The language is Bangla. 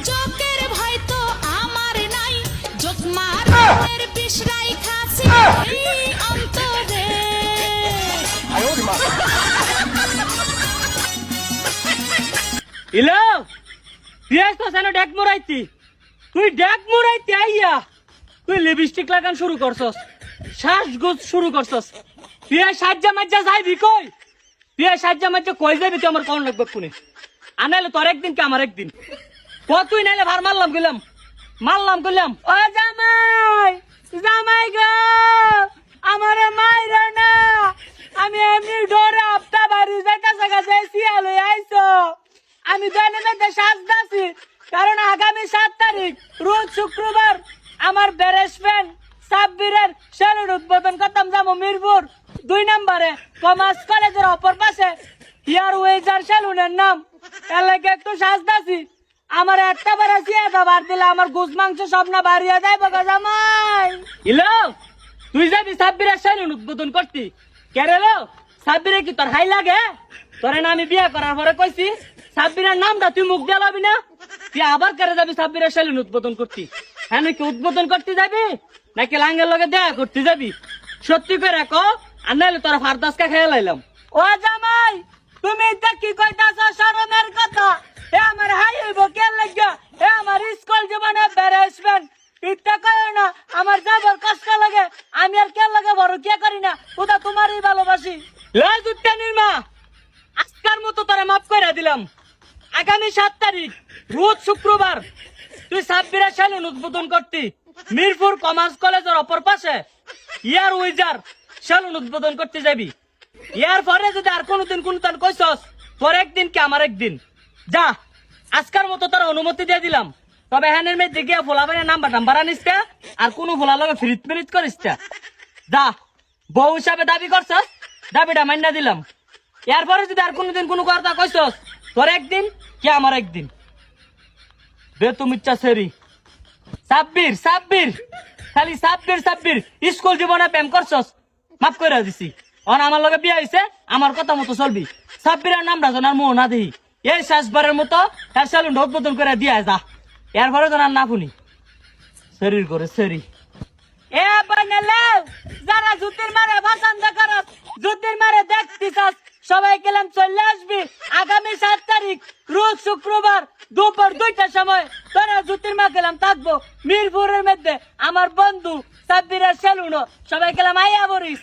জোকের ভয় তো আমার নাই, জোক মারার বিশরাই খাসি অন্তরে। ইলো পিয়াজ তো সানো ডেক মুরাইতি, তুই ডেক মুরাইতি আইয়া তুই লিপস্টিক লাগান শুরু করছস, শ্বাসগোজ শুরু করছস। পিয়াজ সাজ্জা মাজ্জা যাইবি কই? পিয়াজ সাজ্জা মাজ্জা কই যাবি তুই? আমার কোন লাগবে কোনে? আনাইলে তোর একদিন কি আমার একদিন? তুই নাইলে ভার মারলাম গেলাম ও জামাই, জামাই গো আমারে মাইরা না, আমি এমনি ডরে আপটা বাড়ি যাইতাছে গাছে সিয়াল হয়ে আইছো। আমি দৈনিক মধ্যে সাজদাছি, কারণ আগামী 7 তারিখ রোজ শুক্রবার আমার বেরেসমেন্ট সাব্বিরের সেলুন উদ্বোধন করতাম, যাবো মিরপুর 2 নম্বরে কমার্স কলেজের অপর পাশে ইয়ার ওয়েজার সেলুনের নাম। এলাকা একটু সাজদাছি, আমার একটা বেড়া সিয়াদা বার দিলে আমার গুজ মাংস সব না বাড়িয়ে যায় বগা জামাই। ইলো তুই যাবি সাব্বিরের সেলুন উদ্বোধন করতি কেরে লো? সাব্বিরে কি তোর হাই লাগে? তোরে না আমি বিয়ে করার পরে কইছি সাব্বিরের নামটা তুই মুখ দিয়ে লবি না, তুই আবার কেরে যাবি সাব্বিরের সেলুন উদ্বোধন করতি? হ্যাঁ নাকি উদ্বোধন করতে যাবি নাকি লাঙ্গের লগে দেখা করতে যাবি? সত্যি করে কো, আর নাইলে তোরা ফারদাসকা খেয়ে লাইলাম। ও জামাই তুমি এটা কি কইতাছ? শরমের কথা। এ আমার হাই হইব কে লাগিয়া? এ আমার স্কুল জীবনে বেরেসমেন্ট ইটা কয় না, আমার যাবার কষ্ট লাগে, আমি আর কে লাগে বড় কে করি না, ওটা তোমারই ভালোবাসি। লাজ উত্তা নির্মা আজকার মতো তোরে মাফ করে দিলাম। আগামী 7 তারিখ রোজ শুক্রবার তুই সাব্বিরের সেলুন উদ্বোধন করতি মিরপুর কমার্স কলেজের অপর পাশে ইয়ার উইজার সেলুন উদ্বোধন করতে যাবি। ইয়ার পরে যদি আর কোনদিন কোন তান কইছস তোর একদিন কি আমার একদিন, যা আজকার মতো তোর অনুমতি দিয়ে দিলাম। তবে হ্যানের মেয়ে দিকে ফোলাবেন নাম্বার আনিস কা, আর কোনো ফোলা লগে ফিরিত ফিরিত করিস কা। যা বউ হিসাবে দাবি করছস, দাবিটা মান্না দিলাম। এরপরে যদি আর কোনদিন কোনো কথা কইছস তোর একদিন কি আমার একদিন। বেতুম ইচ্ছা সেরি সাব্বির সাব্বির খালি সাব্বির স্কুল জীবনে প্রেম করছস, মাফ করে দিছি। অন আমার লগে বিয়ে হইছে, আমার কথা মতো চলবি। সাব্বিরের নামটা জানার মোহ না দিই, এই শেষবারের মতো তার সেলুন উদ্বোধন করে দিয়া যা। এরপরে তো না শুনি শরীর করে সেরি। এ বানালে যারা জুতির মারে পছন্দ করস, জুতির মারে দেখতিছস, সবাই গেলাম চলে আসবি আগামী 7 তারিখ রোজ শুক্রবার দুপুর 2টার সময় তোরা জুতির মা গেলাম থাকবো মিরপুরের মধ্যে। আমার বন্ধু সাব্বিরের সেলুন, সবাই গেলাম আইয়া বরিস।